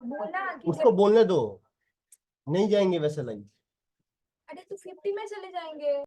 बोला कि उसको बोलने दो, नहीं जाएंगे वैसे लाइन। अरे तो 50 में चले जाएंगे।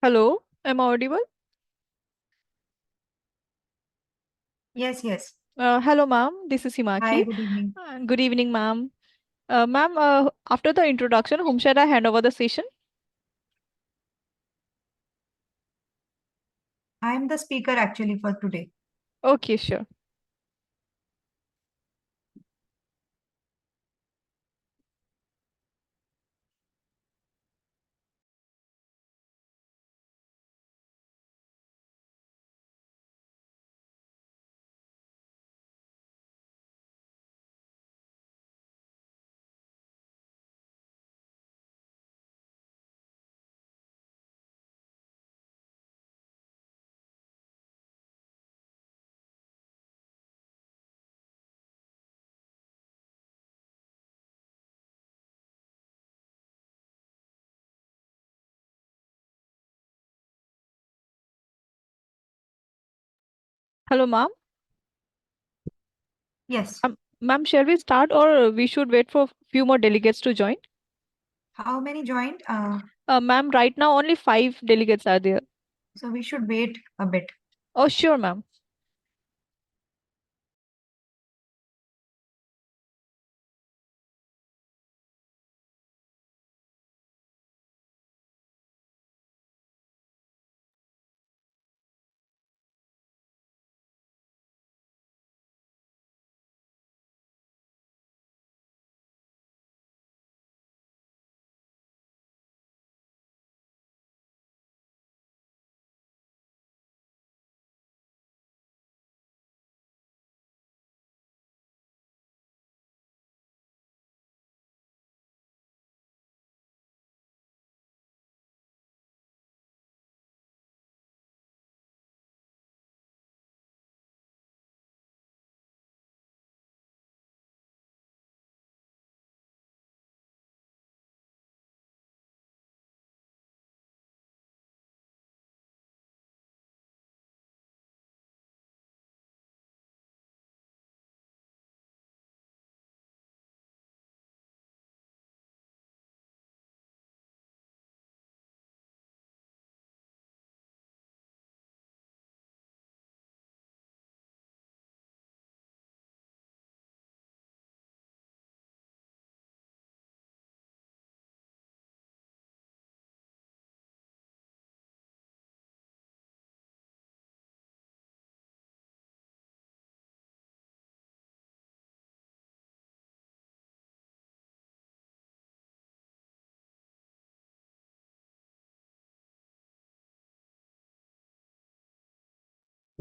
Hello. Am I audible? Yes, yes. Hello, ma'am. This is Hi, Himaki. good evening. Good evening, ma'am. Ma'am, after the introduction, whom shall I hand over the session? I am the speaker actually for today. Okay, sure. Hello, ma'am. Yes. Ma'am, shall we start or we should wait for few more delegates to join? How many joined? Ma'am, right now only 5 delegates are there. So we should wait a bit. Oh, sure, ma'am.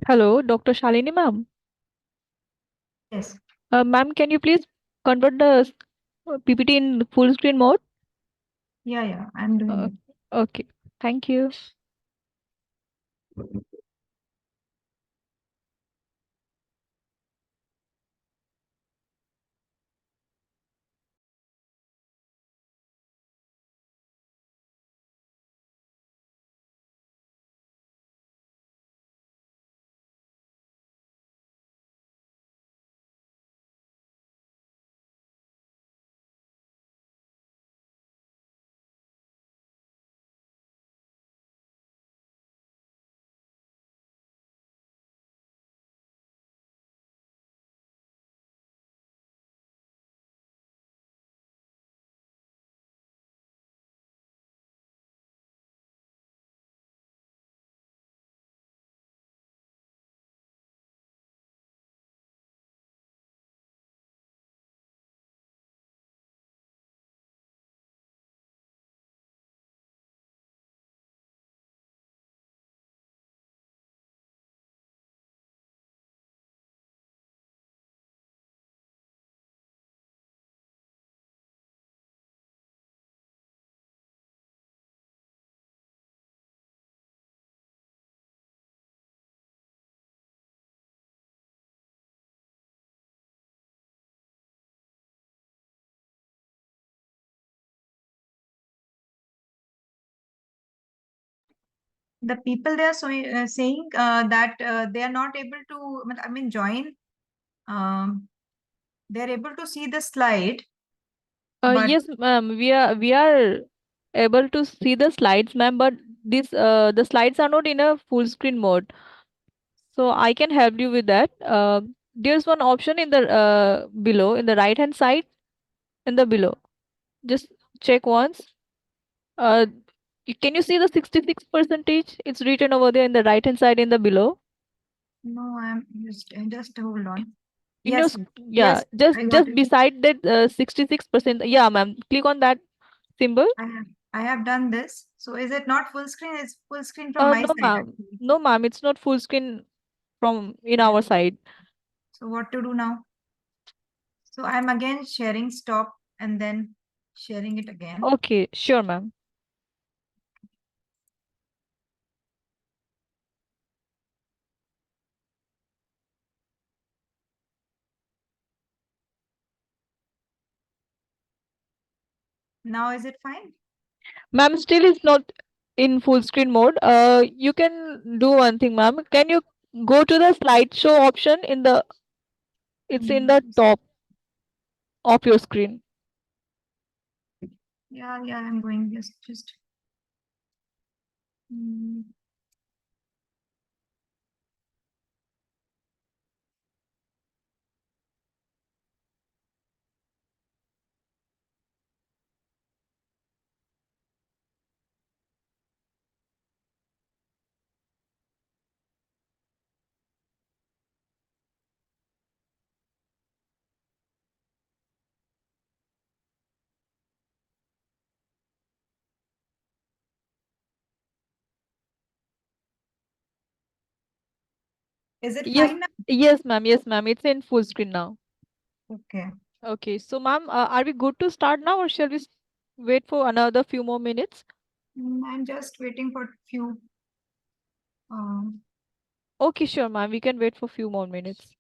Hello, Dr. Shalini, ma'am. Yes. Ma'am, can you please convert the PPT in full screen mode? Yeah, I'm doing Uh, it. okay, thank you. The people they are saying that they are not able to, join. They are able to see the slide, but Yes, ma'am. We are able to see the slides, ma'am, but this the slides are not in a full screen mode. So I can help you with that. There's one option in the below in the right hand side in the below. Just check once. Uh, can you see the 66 percentage? It's written over there in the right hand side in the below. No, I'm just hold on. In your Yes, yeah, yes, just I got just it. beside that 66%. Yeah, ma'am. Click on that symbol. I have done this. So is it not full screen? It's full screen from my No, side ma'am. actually. No, ma'am. It's not full screen from in Yeah. our side. So what to do now? So I'm again sharing stop and then sharing it again. Okay, sure, ma'am. Now is it fine? Ma'am, still is not in full screen mode. You can do one thing, ma'am. Can you go to the slideshow option in the? It's in the Yes. top of your screen. Yeah, I'm going just. Mm, Is it Yes, fine now? yes, ma'am. Yes, ma'am. It's in full screen now. Okay. Okay, so ma'am, are we good to start now, or shall we wait for another few more minutes? I'm just waiting for few. Um, Okay, sure, ma'am. We can wait for few more minutes.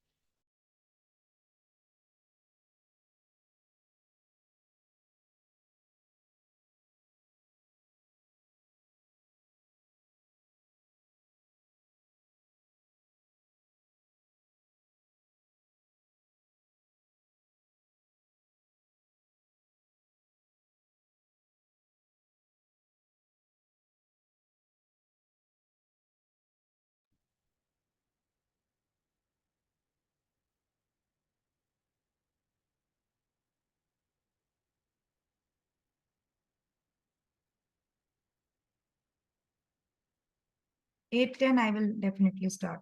Eight ten. I will definitely start.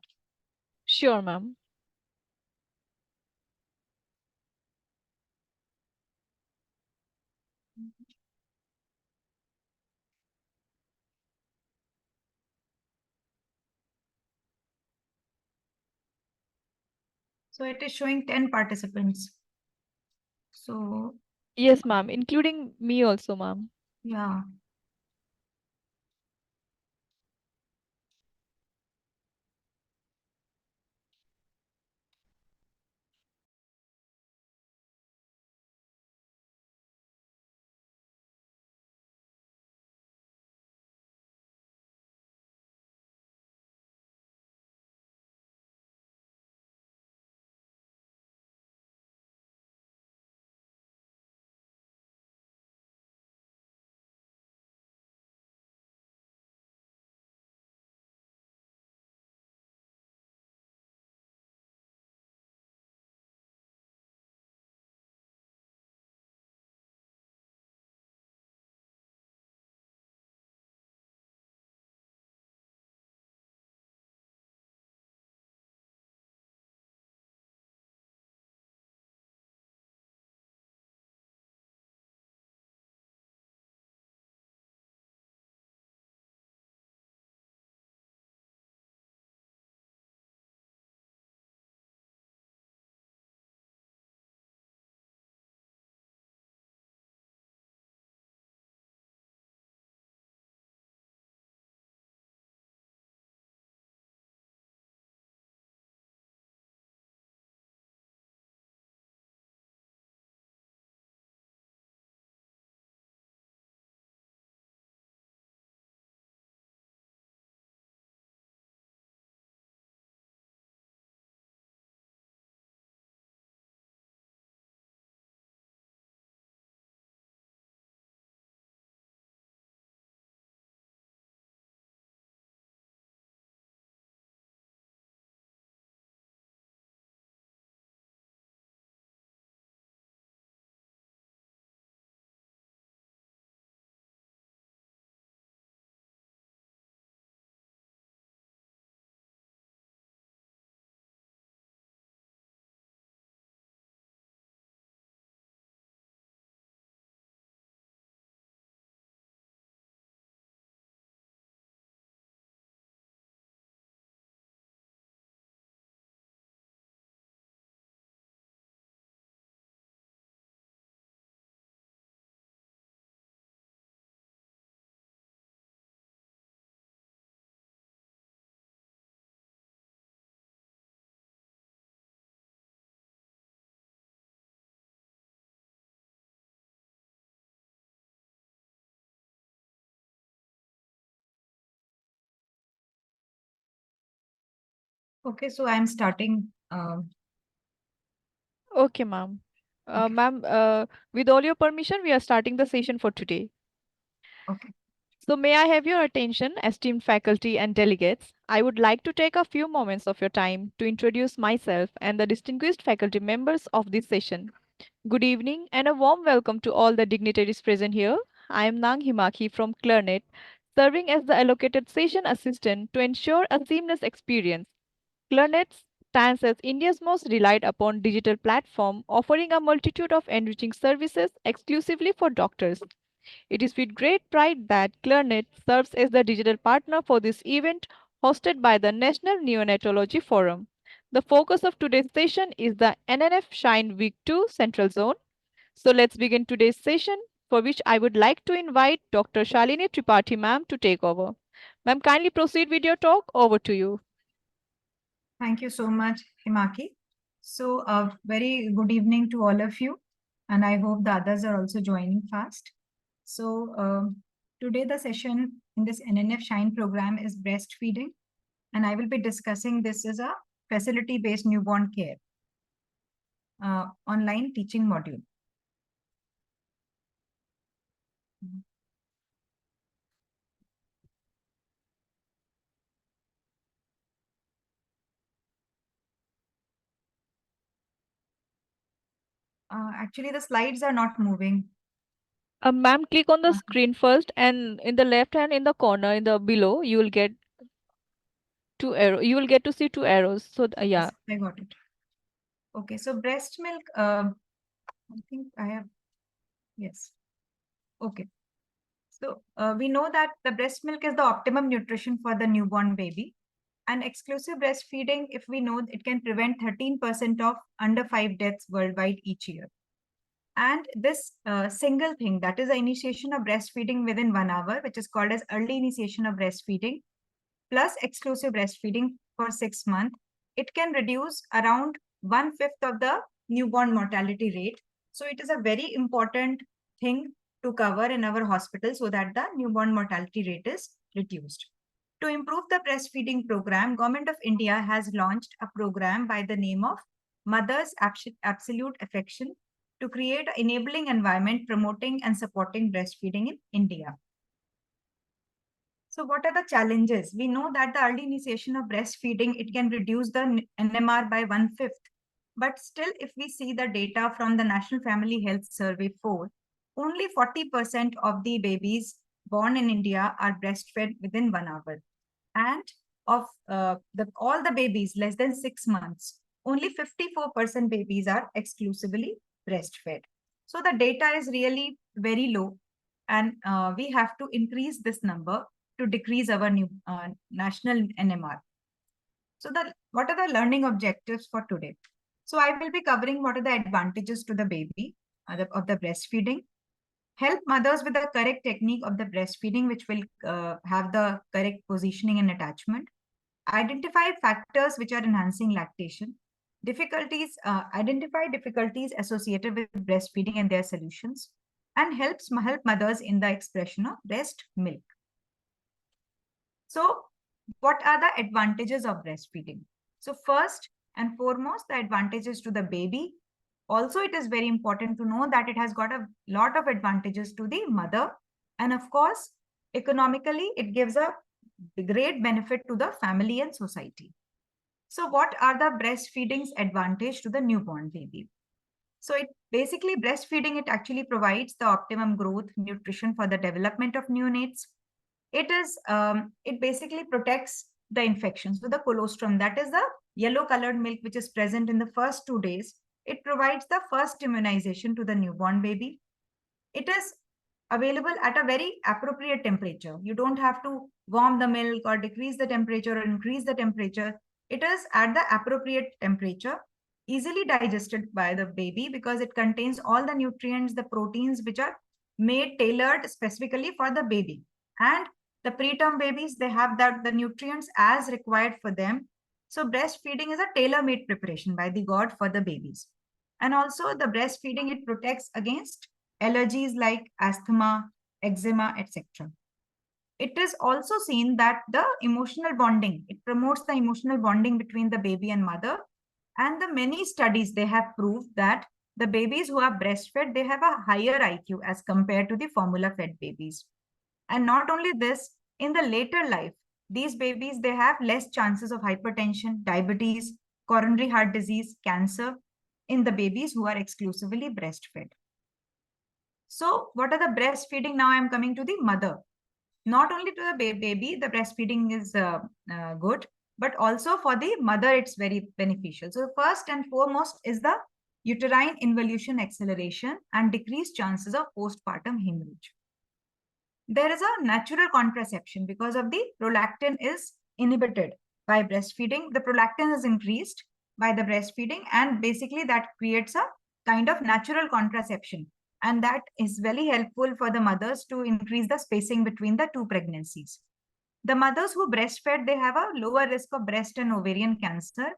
Sure, ma'am. So it is showing 10 participants. So Yes, ma'am, including me also, ma'am. yeah. Okay, so I'm starting. Okay, ma'am. Okay. Ma'am, with all your permission, we are starting the session for today. Okay. So may I have your attention, esteemed faculty and delegates? I would like to take a few moments of your time to introduce myself and the distinguished faculty members of this session. Good evening and a warm welcome to all the dignitaries present here. I am Nang Himaki from Clarnet, serving as the allocated session assistant to ensure a seamless experience. Clarnet stands as India's most relied upon digital platform, offering a multitude of enriching services exclusively for doctors. It is with great pride that Clarnet serves as the digital partner for this event hosted by the National Neonatology Forum. The focus of today's session is the NNF Shine Week 2 Central Zone. So let's begin today's session, for which I would like to invite Dr. Shalini Tripathi ma'am to take over. Ma'am, kindly proceed with your talk. Over to you. Thank you so much, Himaki. So, very good evening to all of you, and I hope the others are also joining fast. So, today the session in this NNF Shine program is breastfeeding, and I will be discussing this as a facility-based newborn care online teaching module. Actually, the slides are not moving. Ma'am, click on the screen first, and in the left hand in the corner, in the below, you will get two arrow. You will get to see two arrows. So yeah. Yes, I got it. Okay, so breast milk, I think I have, yes. Okay. So we know that the breast milk is the optimum nutrition for the newborn baby. And exclusive breastfeeding, if we know, it can prevent 13% of under 5 deaths worldwide each year. And this single thing, that is the initiation of breastfeeding within 1 hour, which is called as early initiation of breastfeeding, plus exclusive breastfeeding for 6 months, it can reduce around 1/5 of the newborn mortality rate. So it is a very important thing to cover in our hospital so that the newborn mortality rate is reduced. To improve the breastfeeding program, Government of India has launched a program by the name of Mother's Absolute Affection to create an enabling environment promoting and supporting breastfeeding in India. So what are the challenges? We know that the early initiation of breastfeeding, it can reduce the NMR by 1/5. But still, if we see the data from the National Family Health Survey 4, only 40% of the babies born in India are breastfed within 1 hour. And of all the babies less than 6 months, only 54% babies are exclusively breastfed. So the data is really very low, and we have to increase this number to decrease our new national NMR. So what are the learning objectives for today? So I will be covering what are the advantages to the baby of the breastfeeding, help mothers with the correct technique of the breastfeeding, which will have the correct positioning and attachment, identify factors which are enhancing lactation, identify difficulties associated with breastfeeding and their solutions, and help mothers in the expression of breast milk. So what are the advantages of breastfeeding? So first and foremost, the advantages to the baby. Also, it is very important to know that it has got a lot of advantages to the mother. And of course, economically, it gives a great benefit to the family and society. So what are the breastfeeding's advantage to the newborn baby? So it basically breastfeeding, it actually provides the optimum growth, nutrition for the development of neonates. It basically protects the infection. So the colostrum, that is the yellow colored milk which is present in the first 2 days, it provides the first immunization to the newborn baby. It is available at a very appropriate temperature. You don't have to warm the milk or decrease the temperature or increase the temperature. It is at the appropriate temperature, easily digested by the baby because it contains all the nutrients, the proteins which are made tailored specifically for the baby. And the preterm babies, they have the nutrients as required for them. So breastfeeding is a tailor-made preparation by the God for the babies. And also the breastfeeding, it protects against allergies like asthma, eczema, etc. it is also seen that the emotional bonding, it promotes the emotional bonding between the baby and mother. And the many studies, they have proved that the babies who are breastfed, they have a higher IQ as compared to the formula fed babies. And not only this, in the later life, these babies, they have less chances of hypertension, diabetes, coronary heart disease, cancer in the babies who are exclusively breastfed. So what are the breastfeeding? Now I'm coming to the mother. Not only to the baby, the breastfeeding is good, but also for the mother, it's very beneficial. So first and foremost is the uterine involution acceleration and decreased chances of postpartum hemorrhage. There is a natural contraception because of the prolactin is inhibited by breastfeeding. The prolactin is increased by the breastfeeding, and basically that creates a kind of natural contraception. And that is very helpful for the mothers to increase the spacing between the two pregnancies. The mothers who breastfed, they have a lower risk of breast and ovarian cancer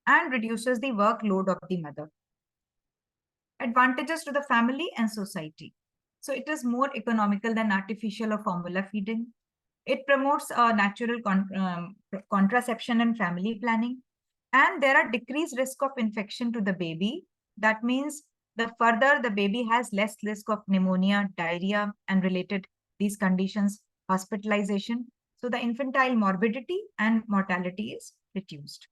and reduces the workload of the mother. Advantages to the family and society. So it is more economical than artificial or formula feeding. It promotes a natural contraception and family planning. And there are decreased risk of infection to the baby. That means the further the baby has less risk of pneumonia, diarrhea, and related these conditions, hospitalization. So the infantile morbidity and mortality is reduced.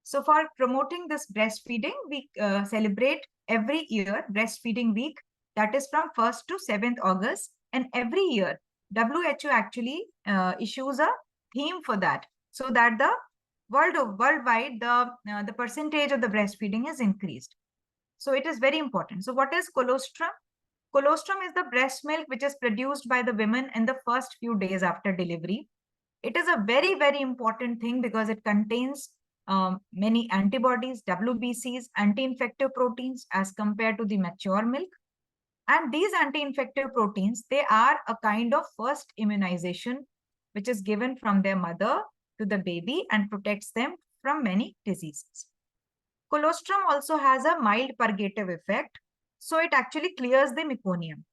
So for promoting this breastfeeding, we celebrate every year breastfeeding week, that is from 1st to 7th August. And every year, WHO actually issues a theme for that, so that the worldwide, the percentage of the breastfeeding is increased. So it is very important. So what is colostrum? Colostrum is the breast milk which is produced by the women in the first few days after delivery. It is a very, very important thing because it contains many antibodies, WBCs, anti-infective proteins as compared to the mature milk. And these anti-infective proteins, they are a kind of first immunization which is given from their mother to the baby and protects them from many diseases. Colostrum also has a mild purgative effect. So it actually clears the meconium,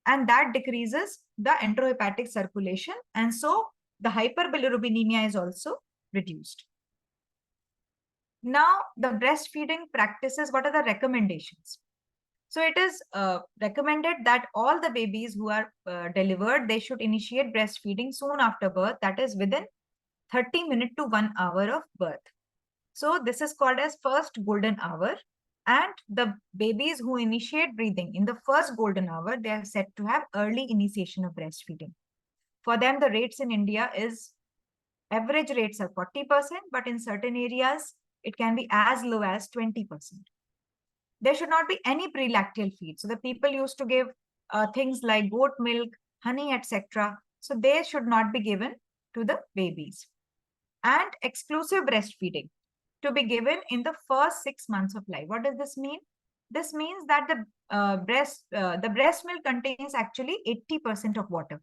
and that decreases the enterohepatic circulation. And so the hyperbilirubinemia is also reduced. Now, the breastfeeding practices, what are the recommendations? So it is recommended that all the babies who are delivered, they should initiate breastfeeding soon after birth, that is within 30 minutes to 1 hour of birth. So this is called as first golden hour. And the babies who initiate breathing in the first golden hour, they are said to have early initiation of breastfeeding. For them, the rates in India is, average rates are 40%, but in certain areas, it can be as low as 20%. There should not be any prelactal feed. So the people used to give things like goat milk, honey, etc. So they should not be given to the babies. And exclusive breastfeeding to be given in the first 6 months of life. What does this mean? This means that the breast milk contains actually 80% of water.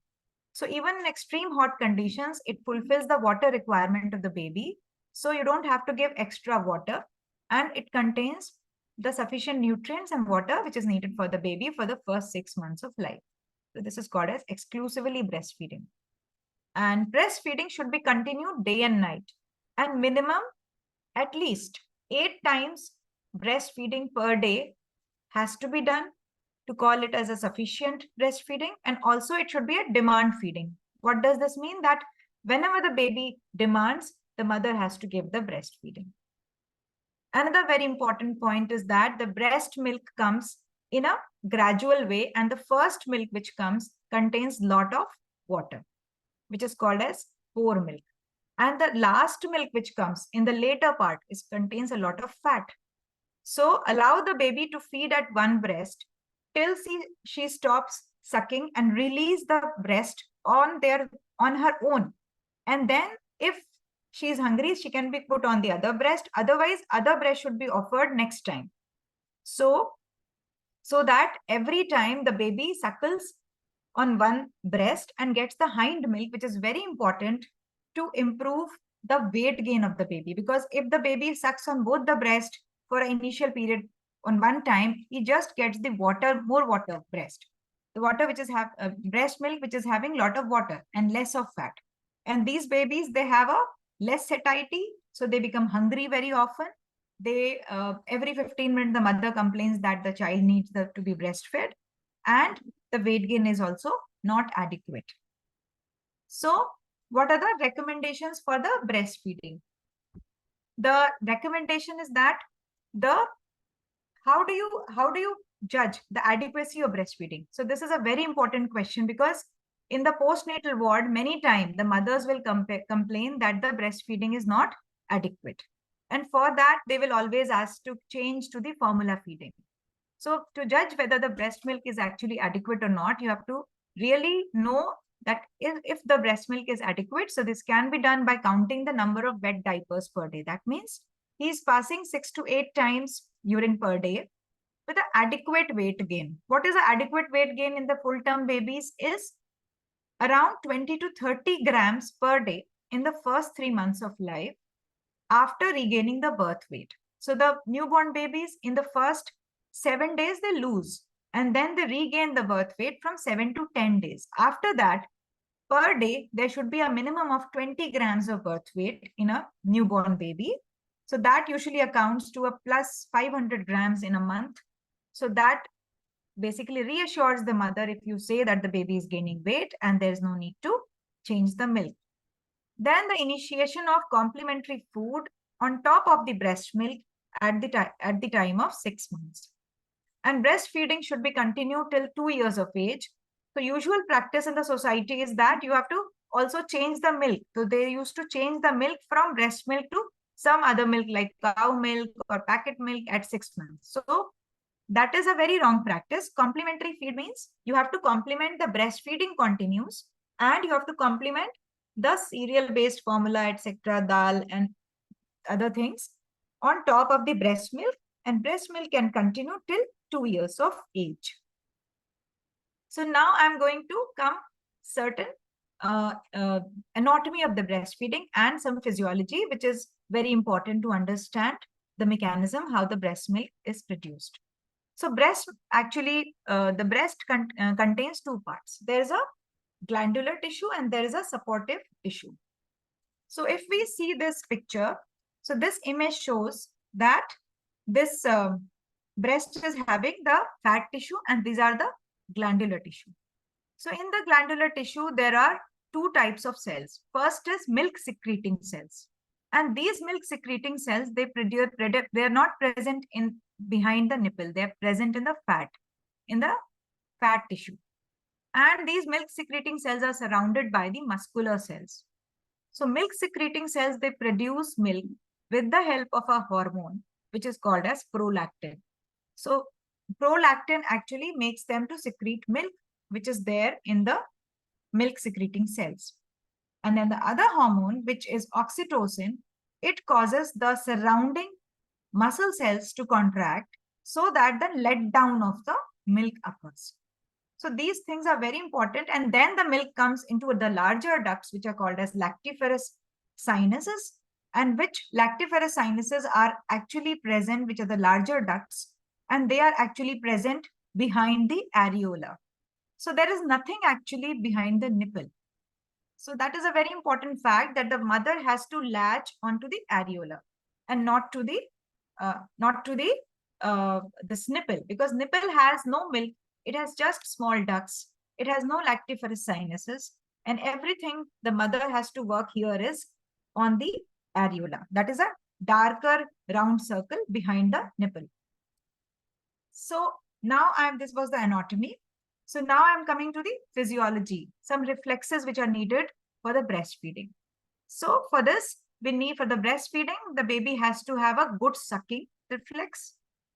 So even in extreme hot conditions, it fulfills the water requirement of the baby. So you don't have to give extra water, and it contains the sufficient nutrients and water which is needed for the baby for the first 6 months of life. So this is called as exclusively breastfeeding. And breastfeeding should be continued day and night, and minimum at least 8 times breastfeeding per day has to be done to call it as a sufficient breastfeeding. And also it should be a demand feeding. What does this mean? That whenever the baby demands, the mother has to give the breastfeeding. Another very important point is that the breast milk comes in a gradual way, and the first milk which comes contains lot of water, which is called as pour milk. And the last milk which comes in the later part contains a lot of fat. So allow the baby to feed at one breast till she stops sucking, and release the breast on her own. And then if she is hungry, she can be put on the other breast. Otherwise, other breast should be offered next time. So that every time the baby suckles on one breast and gets the hind milk, which is very important to improve the weight gain of the baby. Because if the baby sucks on both the breast for an initial period on one time, he just gets the more water breast. the water which is breast milk which is having lot of water and less of fat. And these babies, they have a less satiety, so they become hungry very often. They every 15 minutes the mother complains that the child needs to be breastfed, and the weight gain is also not adequate. So what are the recommendations for the breastfeeding? The recommendation is that how do you judge the adequacy of breastfeeding? So this is a very important question, because in the postnatal ward, many times the mothers will complain that the breastfeeding is not adequate. And for that, they will always ask to change to the formula feeding. So to judge whether the breast milk is actually adequate or not, you have to really know that if the breast milk is adequate. So this can be done by counting the number of wet diapers per day. That means he's passing 6 to 8 times urine per day with an adequate weight gain. What is the adequate weight gain in the full-term babies is around 20 to 30 grams per day in the first 3 months of life after regaining the birth weight. So the newborn babies in the first 7 days, they lose, and then they regain the birth weight from 7 to 10 days. After that, per day, there should be a minimum of 20 grams of birth weight in a newborn baby. So that usually accounts to a plus 500 grams in a month. So that basically reassures the mother if you say that the baby is gaining weight and there's no need to change the milk. Then the initiation of complementary food on top of the breast milk at the time of 6 months. And breastfeeding should be continued till 2 years of age. So usual practice in the society is that you have to also change the milk. So they used to change the milk from breast milk to some other milk like cow milk or packet milk at 6 months. So that is a very wrong practice. Complementary feed means you have to complement the breastfeeding continues, and you have to complement the cereal-based formula, etc., dal and other things on top of the breast milk, and breast milk can continue till 2 years of age. So now I'm going to come certain anatomy of the breastfeeding and some physiology, which is very important to understand the mechanism, how the breast milk is produced. So breast, actually, the breast contains 2 parts. There is a glandular tissue and there is a supportive tissue. So if we see this picture, so this image shows that this breast is having the fat tissue and these are the glandular tissue. So in the glandular tissue, there are 2 types of cells. First is milk secreting cells. And these milk secreting cells, they are not present in behind the nipple. They are present in the fat tissue. And these milk secreting cells are surrounded by the muscular cells. So milk secreting cells, they produce milk with the help of a hormone, which is called as prolactin. So prolactin actually makes them to secrete milk, which is there in the milk secreting cells. And then the other hormone, which is oxytocin, it causes the surrounding muscle cells to contract so that the letdown of the milk occurs. So these things are very important. And then the milk comes into the larger ducts, which are called as lactiferous sinuses, and which lactiferous sinuses are actually present, which are the larger ducts, and they are actually present behind the areola. So there is nothing actually behind the nipple. So that is a very important fact, that the mother has to latch onto the areola and not to the this nipple, because nipple has no milk. It has just small ducts. It has no lactiferous sinuses, and everything the mother has to work here is on the areola. That is a darker round circle behind the nipple. So now this was the anatomy. So now I'm coming to the physiology, some reflexes which are needed for the breastfeeding. So for this, for the breastfeeding, the baby has to have a good sucking reflex,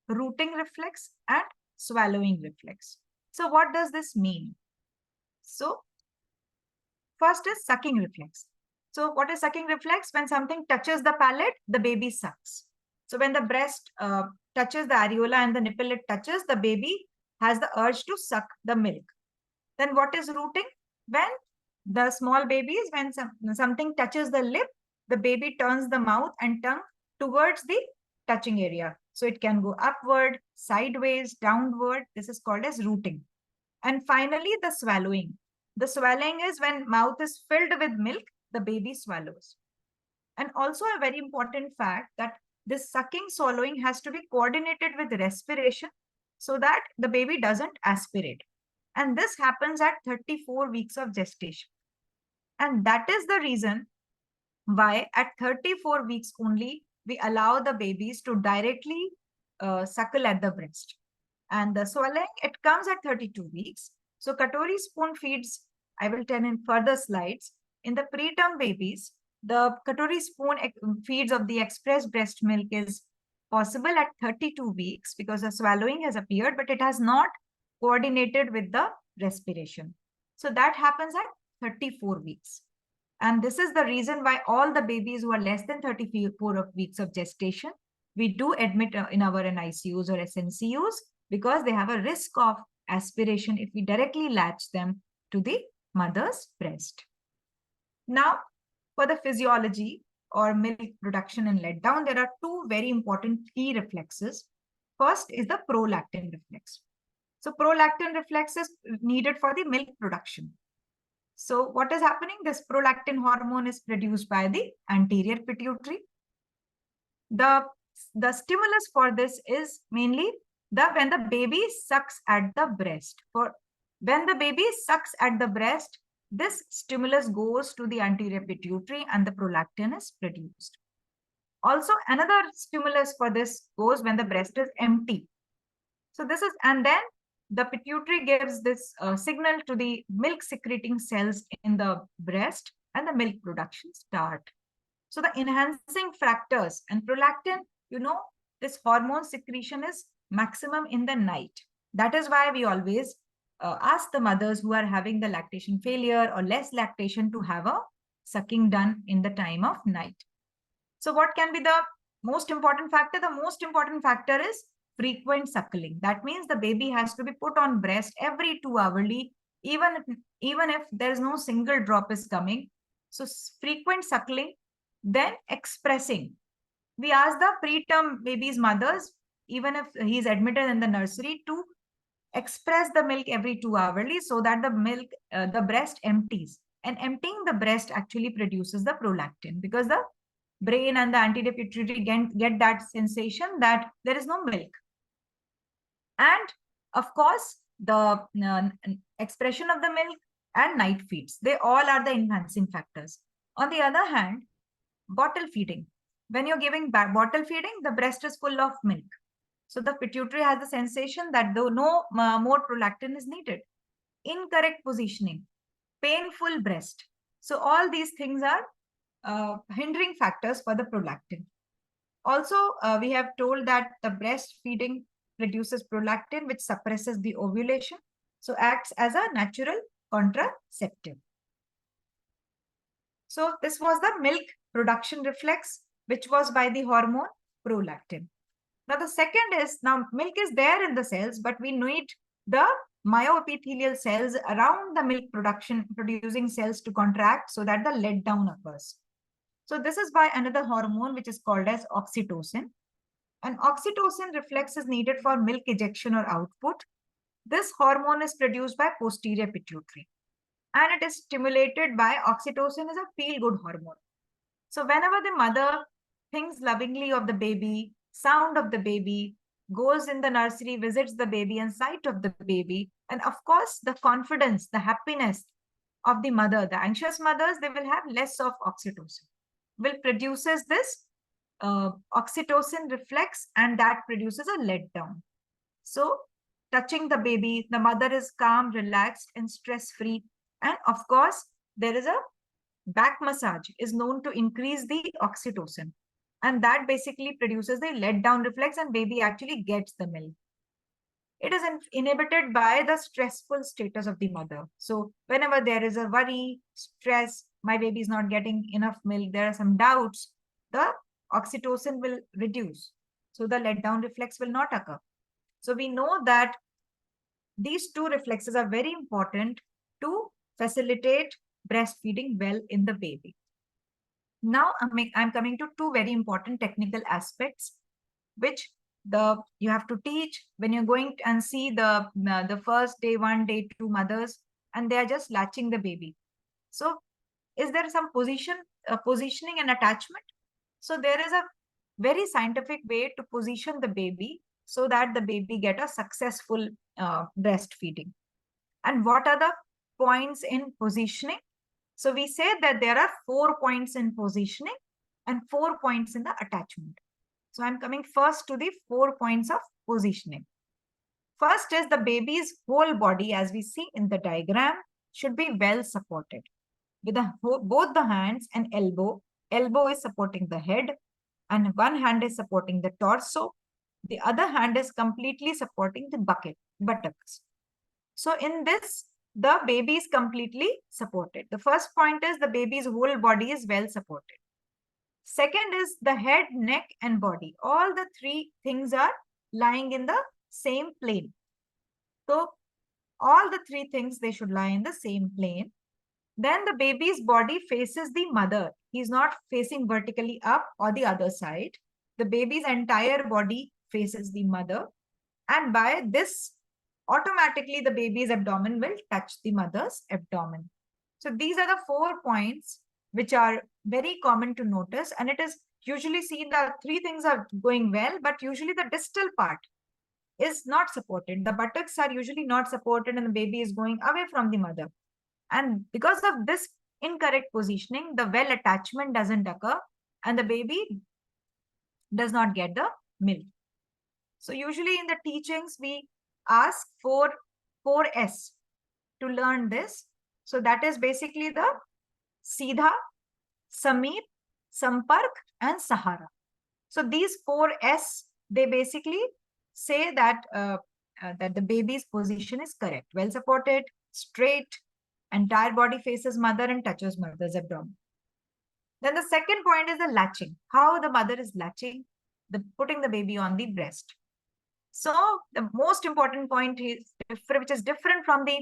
rooting reflex, and swallowing reflex. So what does this mean? So first is sucking reflex. So what is sucking reflex? When something touches the palate, the baby sucks. So when the breast touches the areola and the nipple it touches, the baby has the urge to suck the milk. Then what is rooting? When the small babies, when something touches the lip, the baby turns the mouth and tongue towards the touching area. So it can go upward, sideways, downward. This is called as rooting. And finally, the swallowing. The swallowing is when mouth is filled with milk, the baby swallows. And also a very important fact that this sucking swallowing has to be coordinated with respiration so that the baby doesn't aspirate. And this happens at 34 weeks of gestation. And that is the reason why at 34 weeks only, we allow the babies to directly suckle at the breast. And the swallowing, it comes at 32 weeks. So Katori spoon feeds, I will tell in further slides. In the preterm babies, the Katori spoon feeds of the express breast milk is possible at 32 weeks because the swallowing has appeared, but it has not coordinated with the respiration. So that happens at 34 weeks. And this is the reason why all the babies who are less than 34 weeks of gestation, we do admit in our NICUs or SNCUs because they have a risk of aspiration if we directly latch them to the mother's breast. Now, for the physiology or milk production and letdown, there are two very important key reflexes. First is the prolactin reflex. So prolactin reflex is needed for the milk production. So what is happening? This prolactin hormone is produced by the anterior pituitary. The stimulus for this is mainly when the baby sucks at the breast. When the baby sucks at the breast, this stimulus goes to the anterior pituitary and the prolactin is produced. Also, another stimulus for this goes when the breast is empty. So this is, and then the pituitary gives this signal to the milk secreting cells in the breast and the milk production start. So the enhancing factors and prolactin, this hormone secretion is maximum in the night. That is why we always ask the mothers who are having the lactation failure or less lactation to have a sucking done in the time of night. So what can be the most important factor? The most important factor is frequent suckling. That means the baby has to be put on breast every 2 hourly, even if there is no single drop is coming. So frequent suckling, then expressing. We ask the preterm baby's mothers, even if he is admitted in the nursery, to express the milk every 2 hourly so that the milk, the breast empties. And emptying the breast actually produces the prolactin because the brain and the anterior pituitary get that sensation that there is no milk. And of course, the expression of the milk and night feeds, they all are the enhancing factors. On the other hand, bottle feeding. When you're giving bottle feeding, the breast is full of milk. So the pituitary has the sensation that though no more prolactin is needed. Incorrect positioning, painful breast. So all these things are hindering factors for the prolactin. Also, we have told that the breastfeeding produces prolactin, which suppresses the ovulation. So acts as a natural contraceptive. So this was the milk production reflex, which was by the hormone prolactin. Now the second is, now milk is there in the cells, but we need the myoepithelial cells around the milk producing cells to contract so that the letdown occurs. So this is by another hormone which is called as oxytocin. An oxytocin reflex is needed for milk ejection or output. This hormone is produced by posterior pituitary and it is stimulated by oxytocin is a feel-good hormone. So whenever the mother thinks lovingly of the baby, sound of the baby, goes in the nursery, visits the baby and sight of the baby, and of course the confidence, the happiness of the mother, the anxious mothers, they will have less of oxytocin, will produces this oxytocin reflex and that produces a letdown. So touching the baby, the mother is calm, relaxed and stress-free. And of course, there is a back massage is known to increase the oxytocin. And that basically produces the letdown reflex and baby actually gets the milk. It is inhibited by the stressful status of the mother. So whenever there is a worry, stress, my baby is not getting enough milk, there are some doubts, the oxytocin will reduce. So the letdown reflex will not occur. So we know that these two reflexes are very important to facilitate breastfeeding well in the baby. Now I'm coming to two very important technical aspects which you have to teach when you're going and see the first day 1, day 2 mothers, and they are just latching the baby. So is there some positioning and attachment? So there is a very scientific way to position the baby so that the baby get a successful breastfeeding. And what are the points in positioning? So we say that there are 4 points in positioning and 4 points in the attachment. So I'm coming first to the 4 points of positioning. First is the baby's whole body, as we see in the diagram, should be well supported. With both the hands and elbow is supporting the head, and one hand is supporting the torso. The other hand is completely supporting the buttocks. So in this, the baby is completely supported. The first point is the baby's whole body is well supported. Second is the head, neck, and body. All the 3 things are lying in the same plane. So all the 3 things, they should lie in the same plane. Then the baby's body faces the mother. He's not facing vertically up or the other side. The baby's entire body faces the mother. And by this, automatically the baby's abdomen will touch the mother's abdomen. So these are the 4 points which are very common to notice. And it is usually seen that 3 things are going well, but usually the distal part is not supported. The buttocks are usually not supported and the baby is going away from the mother. And because of this incorrect positioning, the well attachment doesn't occur and the baby does not get the milk. So usually in the teachings, we ask for 4S to learn this. So that is basically the Seedha, Sameep, Sampark, and Sahara. So these 4S, they basically say that, that the baby's position is correct. Well supported, straight, entire body faces mother and touches mother's abdomen. Then the second point is the latching. How the mother is latching, putting the baby on the breast. So the most important point is, which is different from the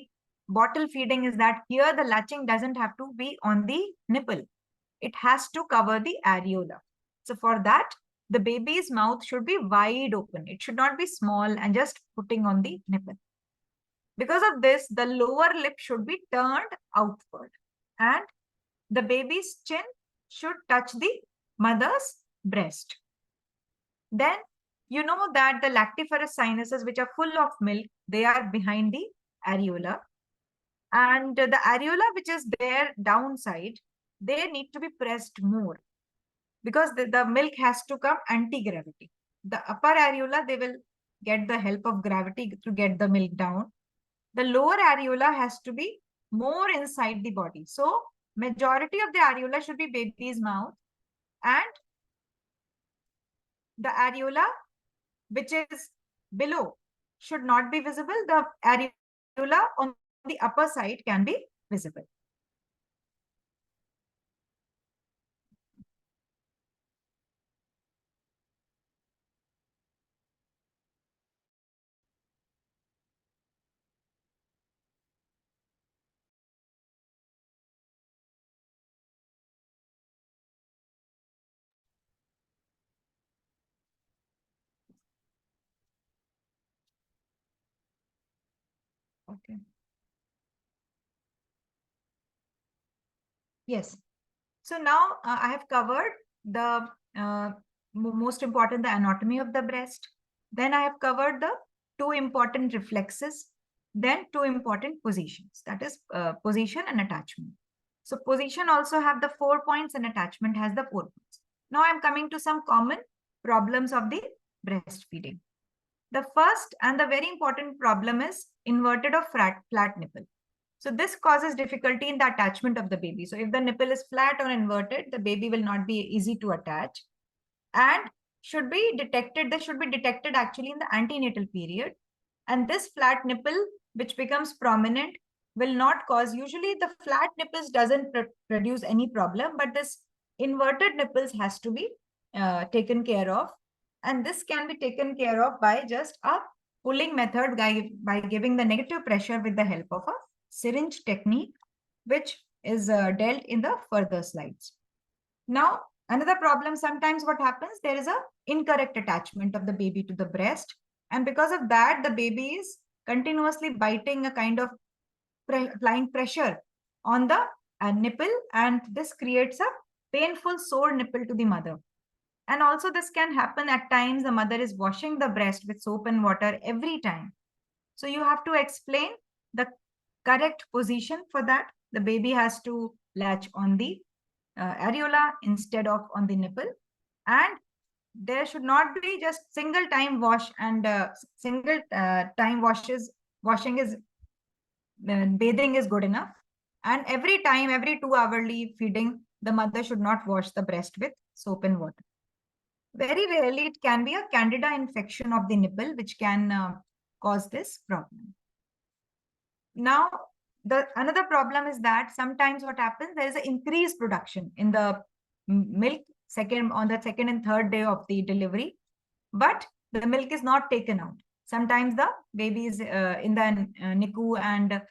bottle feeding, is that here the latching doesn't have to be on the nipple. It has to cover the areola. So for that, the baby's mouth should be wide open. It should not be small and just putting on the nipple. Because of this, the lower lip should be turned outward and the baby's chin should touch the mother's breast. Then you know that the lactiferous sinuses, which are full of milk, they are behind the areola. And the areola, which is there downside, they need to be pressed more because the milk has to come anti-gravity. The upper areola, they will get the help of gravity to get the milk down. The lower areola has to be more inside the body. So majority of the areola should be baby's mouth, and the areola which is below should not be visible. The areola on the upper side can be visible. Okay. Yes. So now I have covered the most important, the anatomy of the breast. Then I have covered the 2 important reflexes. Then 2 important positions, that is position and attachment. So position also have the 4 points and attachment has the 4 points. Now I'm coming to some common problems of the breastfeeding. The first and the very important problem is inverted or flat nipple. So this causes difficulty in the attachment of the baby. So if the nipple is flat or inverted, the baby will not be easy to attach and should be detected. They should be detected actually in the antenatal period. And this flat nipple, which becomes prominent, will not cause, usually the flat nipples doesn't produce any problem, but this inverted nipples has to be taken care of. And this can be taken care of by just a pulling method by giving the negative pressure with the help of a syringe technique, which is dealt in the further slides. Now, Another problem, sometimes what happens, there is a incorrect attachment of the baby to the breast. And because of that, the baby is continuously biting a kind of applying pressure on the nipple, and this creates a painful sore nipple to the mother. And also this can happen at times the mother is washing the breast with soap and water every time. So you have to explain the correct position for that. The baby has to latch on the areola instead of on the nipple. And there should not be just single time wash and single time washing is bathing is good enough. And every time, every 2 hourly feeding, the mother should not wash the breast with soap and water. Very rarely, it can be a candida infection of the nipple, which can cause this problem. Now, the another problem is that sometimes what happens, there is an increased production in the milk on the second and third day of the delivery, but the milk is not taken out. Sometimes the baby is in the NICU and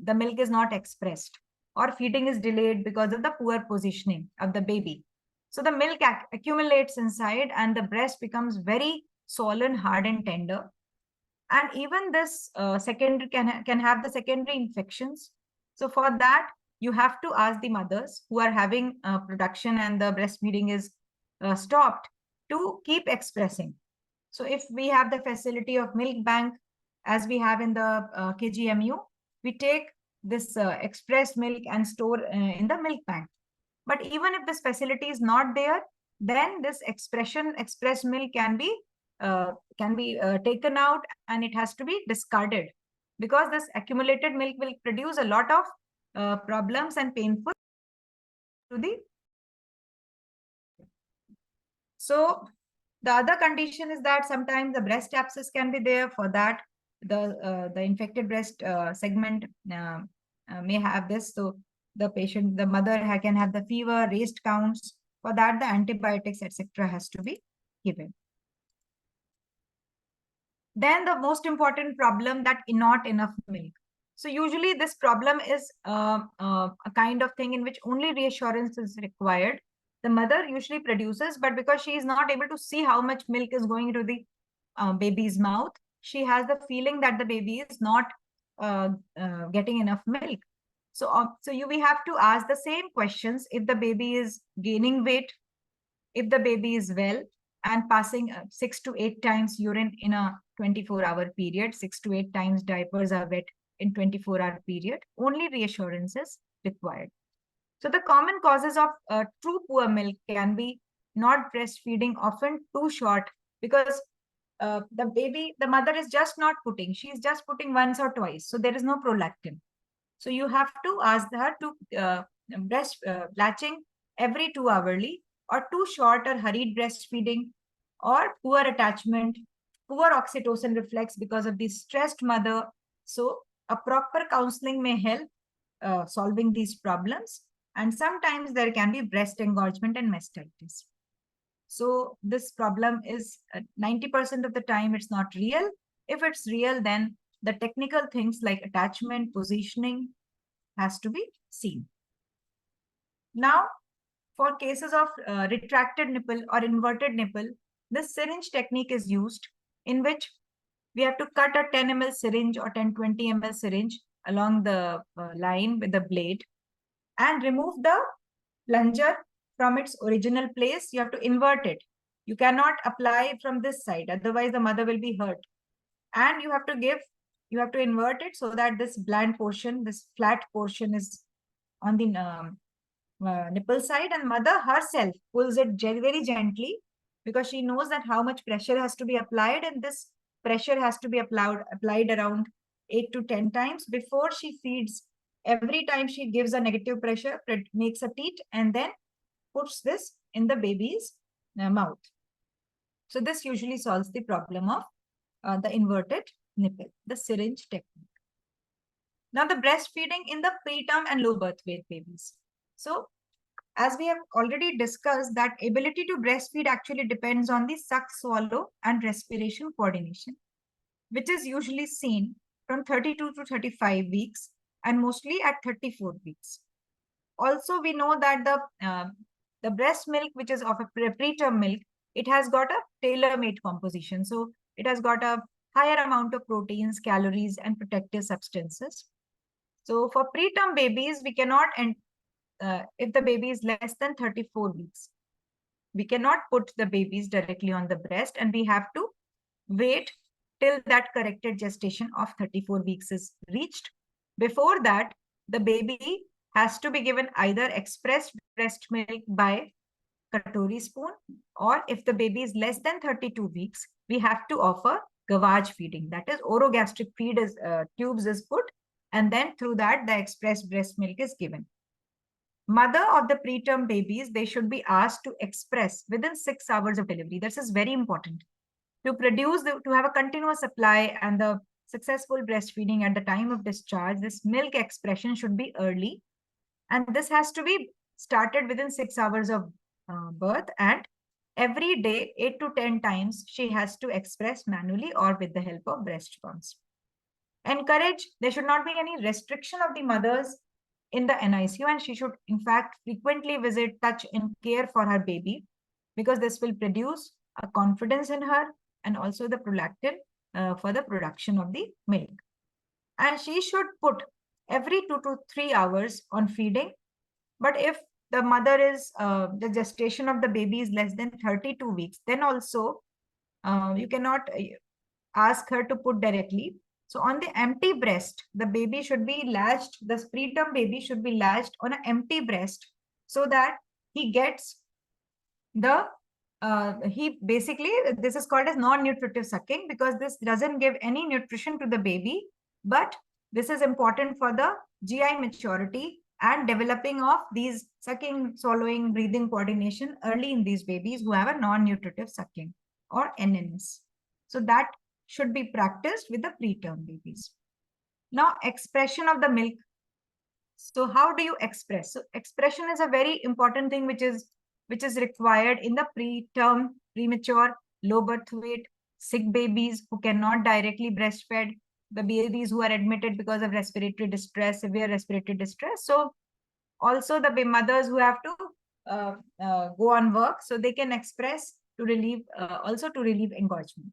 the milk is not expressed, or feeding is delayed because of the poor positioning of the baby. So the milk accumulates inside and the breast becomes very swollen, hard and tender. And even this secondary can have the secondary infections. So for that, you have to ask the mothers who are having production and the breastfeeding is stopped to keep expressing. So if we have the facility of milk bank, as we have in the KGMU, we take this expressed milk and store in the milk bank. But even if this facility is not there, then this expressed milk can be taken out and it has to be discarded, because this accumulated milk will produce a lot of problems and painful to the. So the other condition is that sometimes the breast abscess can be there. For that, the infected breast segment may have this. So the mother can have the fever, raised counts. For that, the antibiotics, etc., has to be given. Then the most important problem, that not enough milk. So usually this problem is a kind of thing in which only reassurance is required. The mother usually produces, but because she is not able to see how much milk is going into the baby's mouth, she has the feeling that the baby is not getting enough milk. So, we have to ask the same questions. If the baby is gaining weight, if the baby is well and passing 6 to 8 times urine in a 24-hour period, 6 to 8 times diapers are wet in 24-hour period, only reassurance is required. So the common causes of true poor milk can be not breastfeeding, often too short, because the mother is just not putting, she is just putting once or twice. So there is no prolactin. So you have to ask her to latching every 2 hourly, or too short or hurried breastfeeding, or poor attachment, poor oxytocin reflex because of the stressed mother. So a proper counseling may help solving these problems. And sometimes there can be breast engorgement and mastitis. So this problem is 90% of the time it's not real. If it's real, then the technical things like attachment, positioning has to be seen. Now, for cases of retracted nipple or inverted nipple, this syringe technique is used, in which we have to cut a 10 ml syringe or 10-20 ml syringe along the line with the blade and remove the plunger from its original place. You have to invert it. You cannot apply from this side, otherwise the mother will be hurt. And you have to invert it so that this bland portion, this flat portion is on the nipple side, and mother herself pulls it very gently, because she knows that how much pressure has to be applied, and this pressure has to be applied around 8 to 10 times before she feeds. Every time she gives a negative pressure, it makes a teat and then puts this in the baby's mouth. So this usually solves the problem of the inverted nipple, the syringe technique. Now the breastfeeding in the preterm and low birth weight babies. So as we have already discussed, that ability to breastfeed actually depends on the suck, swallow and respiration coordination, which is usually seen from 32 to 35 weeks and mostly at 34 weeks. Also, we know that the The breast milk, which is of a preterm milk, it has got a tailor-made composition. So it has got a higher amount of proteins, calories, and protective substances. So for preterm babies, we cannot, and if the baby is less than 34 weeks, we cannot put the babies directly on the breast, and we have to wait till that corrected gestation of 34 weeks is reached. Before that, the baby has to be given either expressed breast milk by katori spoon, or if the baby is less than 32 weeks, we have to offer gavage feeding. That is, orogastric feed is tubes is put, and then through that the expressed breast milk is given. Mother of the preterm babies, they should be asked to express within 6 hours of delivery. This is very important to produce, to have a continuous supply and the successful breastfeeding at the time of discharge. This milk expression should be early, and this has to be started within 6 hours of birth, and every day 8 to 10 times she has to express manually or with the help of breast pumps. Encourage, there should not be any restriction of the mothers in the NICU, and she should in fact frequently visit, touch, and care for her baby, because this will produce a confidence in her and also the prolactin for the production of the milk. And she should put every 2 to 3 hours on feeding. But if the mother is, the gestation of the baby is less than 32 weeks, then also you cannot ask her to put directly. So on the empty breast, the baby should be latched, the preterm baby should be latched on an empty breast, so that he gets the, he basically, this is called as non-nutritive sucking, because this doesn't give any nutrition to the baby, but this is important for the GI maturity and developing of these sucking, swallowing, breathing coordination early in these babies who have a non-nutritive sucking, or NNS. So that should be practiced with the preterm babies. Now, expression of the milk. So how do you express? So expression is a very important thing which is required in the preterm, premature, low birth weight, sick babies who cannot directly breastfeed, the babies who are admitted because of respiratory distress, severe respiratory distress. So also the mothers who have to go on work, so they can express to relieve, also to relieve engorgement.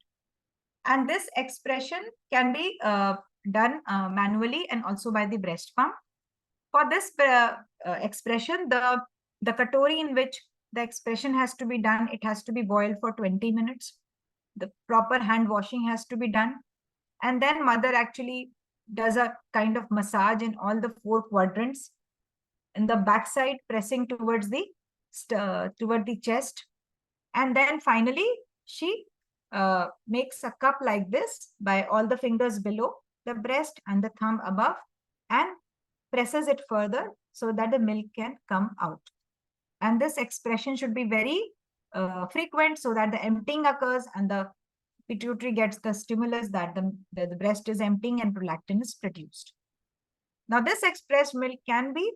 And this expression can be done manually and also by the breast pump. For this expression, the katori in which the expression has to be done, it has to be boiled for 20 minutes. The proper hand washing has to be done. And then mother actually does a kind of massage in all the 4 quadrants. In the backside, pressing towards the chest. And then finally, she makes a cup like this by all the fingers below the breast and the thumb above, and presses it further so that the milk can come out. And this expression should be very frequent, so that the emptying occurs and the pituitary gets the stimulus that the breast is emptying and prolactin is produced. Now, this expressed milk can be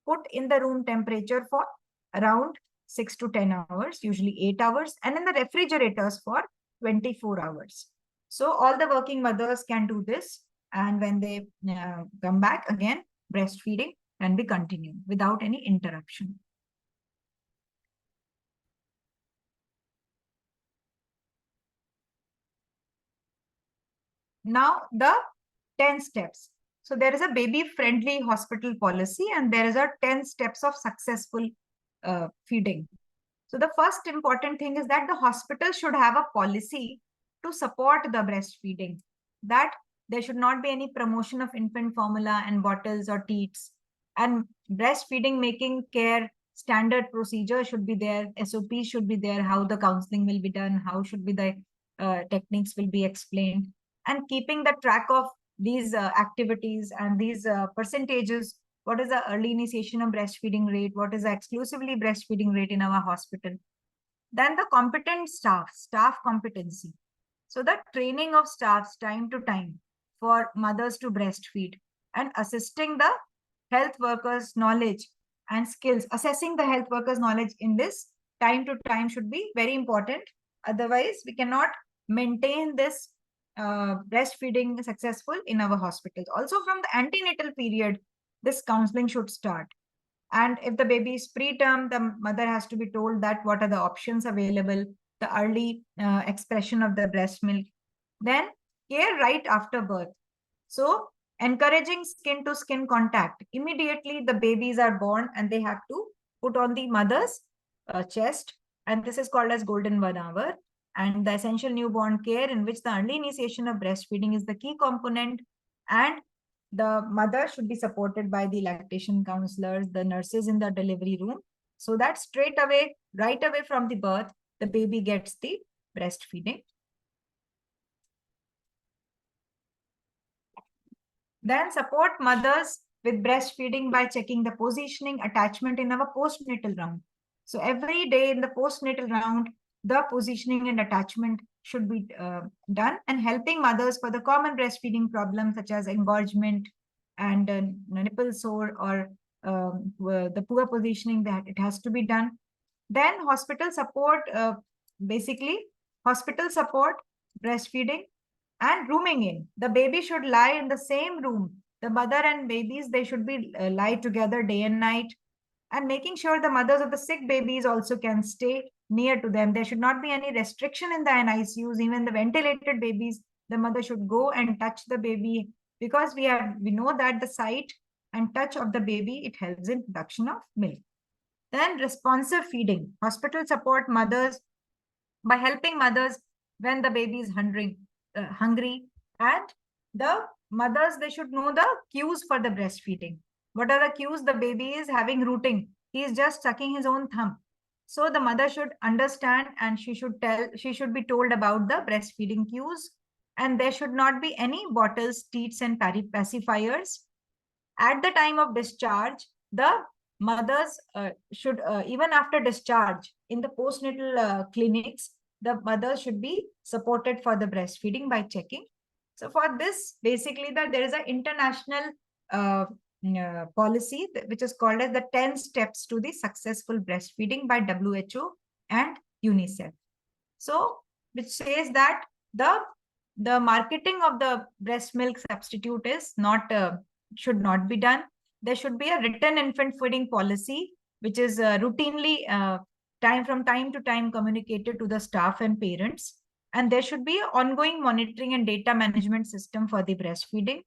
put in the room temperature for around 6 to 10 hours, usually 8 hours, and in the refrigerators for 24 hours. So all the working mothers can do this, and when they come back again, breastfeeding can be continued without any interruption. Now, the 10 steps. So there is a baby-friendly hospital policy, and there is a 10 steps of successful feeding. So the first important thing is that the hospital should have a policy to support the breastfeeding, that there should not be any promotion of infant formula and bottles or teats, and breastfeeding making care standard procedure should be there, SOPs should be there, how the counseling will be done, how should be the techniques will be explained, and keeping the track of these activities and these percentages. What is the early initiation of breastfeeding rate? What is the exclusively breastfeeding rate in our hospital? Then the competent staff competency. So the training of staffs time to time for mothers to breastfeed, and assisting the health workers' knowledge and skills. Assessing the health workers' knowledge in this time to time should be very important. Otherwise, we cannot maintain this breastfeeding successful in our hospitals. Also, from the antenatal period, this counseling should start. And if the baby is preterm, the mother has to be told that what are the options available, the early expression of the breast milk. Then care right after birth. So encouraging skin to skin contact. Immediately the babies are born and they have to put on the mother's chest. And this is called as golden 1 hour. And the essential newborn care, in which the early initiation of breastfeeding is the key component. And the mother should be supported by the lactation counselors, the nurses in the delivery room, so that straight away, right away from the birth, the baby gets the breastfeeding. Then support mothers with breastfeeding by checking the positioning attachment in our postnatal round. So every day in the postnatal round, the positioning and attachment should be done, and helping mothers for the common breastfeeding problems such as engorgement and nipple sore, or the poor positioning, that it has to be done. Then hospital support, basically hospital support, breastfeeding and rooming in. The baby should lie in the same room. The mother and babies, they should be lie together day and night, and making sure the mothers of the sick babies also can stay near to them. There should not be any restriction in the NICUs. Even the ventilated babies, the mother should go and touch the baby, because we know that the sight and touch of the baby, it helps in production of milk. Then responsive feeding. Hospital support mothers by helping mothers when the baby is hungry, and the mothers, they should know the cues for the breastfeeding. What are the cues? The baby is having rooting. He is just sucking his own thumb. So the mother should understand, and she should be told about the breastfeeding cues. And there should not be any bottles, teats, and pacifiers. At the time of discharge, the mothers should, even after discharge in the postnatal clinics, the mothers should be supported for the breastfeeding by checking. So for this, basically, that there is an international policy which is called as the 10 steps to the successful breastfeeding by WHO and UNICEF. So which says that the marketing of the breast milk substitute is not should not be done. There should be a written infant feeding policy, which is routinely from time to time communicated to the staff and parents. And there should be ongoing monitoring and data management system for the breastfeeding.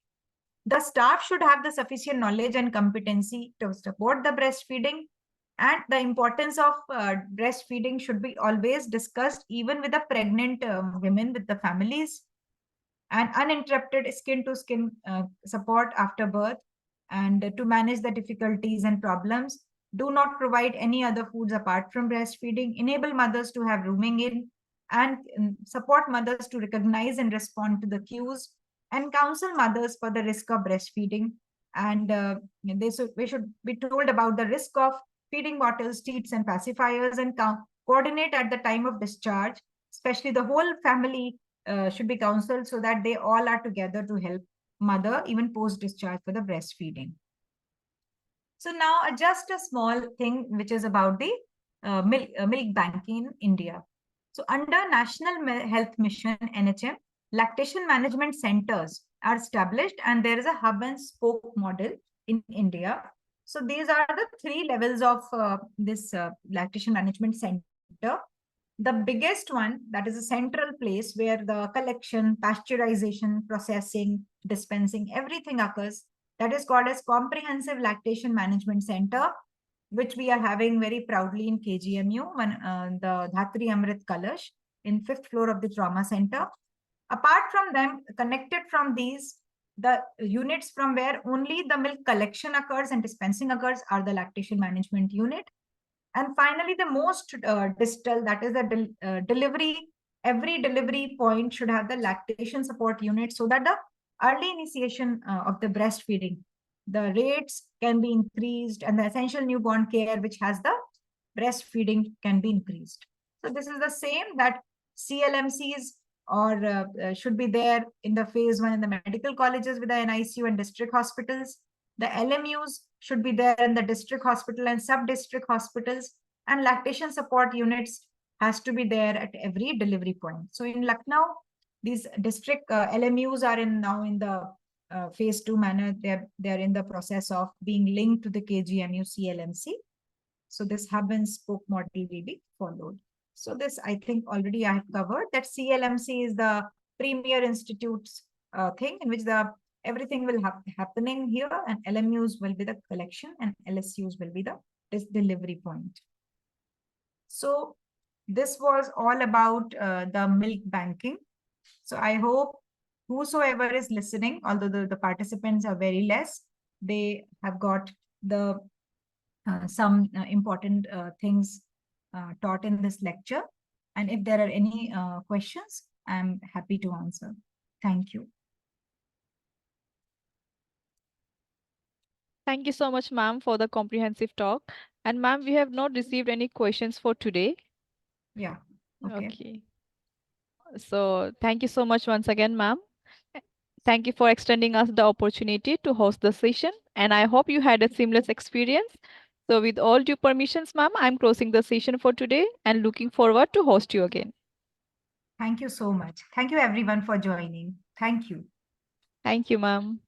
The staff should have the sufficient knowledge and competency to support the breastfeeding. And the importance of breastfeeding should be always discussed, even with the pregnant women, with the families. And uninterrupted skin to skin support after birth, and to manage the difficulties and problems. Do not provide any other foods apart from breastfeeding. Enable mothers to have rooming in, and support mothers to recognize and respond to the cues, and counsel mothers for the risk of breastfeeding. And we should be told about the risk of feeding bottles, teats, and pacifiers, and coordinate at the time of discharge. Especially the whole family should be counseled, so that they all are together to help mother even post discharge for the breastfeeding. So now just a small thing which is about the milk banking in India. So under National Health Mission, NHM, lactation management centers are established, and there is a hub and spoke model in India. So these are the 3 levels of this lactation management center. The biggest one, that is a central place where the collection, pasteurization, processing, dispensing, everything occurs. That is called as Comprehensive Lactation Management Center, which we are having very proudly in KGMU, the Dhatri Amrit Kalash, in 5th floor of the trauma center. Apart from them, connected from these, the units from where only the milk collection occurs and dispensing occurs are the lactation management unit. And finally, the most distal, that is the delivery. Every delivery point should have the lactation support unit, so that the early initiation of the breastfeeding, the rates can be increased, and the essential newborn care, which has the breastfeeding, can be increased. So this is the same that CLMCs or should be there in the phase 1 in the medical colleges with the NICU and district hospitals. The LMUs should be there in the district hospital and sub-district hospitals, and lactation support units has to be there at every delivery point. So in Lucknow, these district LMUs are now in the phase 2 manner, they're in the process of being linked to the KGMU CLMC. So this hub and spoke model will be followed. So this, I think already I have covered that CLMC is the premier institutes thing in which everything will happening here, and LMUs will be the collection and LSUs will be the delivery point. So this was all about the milk banking. So I hope whosoever is listening, although the participants are very less, they have got the some important things taught in this lecture. And if there are any questions, I'm happy to answer. Thank you. Thank you so much, ma'am, for the comprehensive talk. And ma'am, we have not received any questions for today. Yeah. Okay. Okay. So thank you so much once again, ma'am. Thank you for extending us the opportunity to host the session. And I hope you had a seamless experience. So with all due permissions, ma'am, I'm closing the session for today and looking forward to host you again. Thank you so much. Thank you everyone for joining. Thank you. Thank you, ma'am.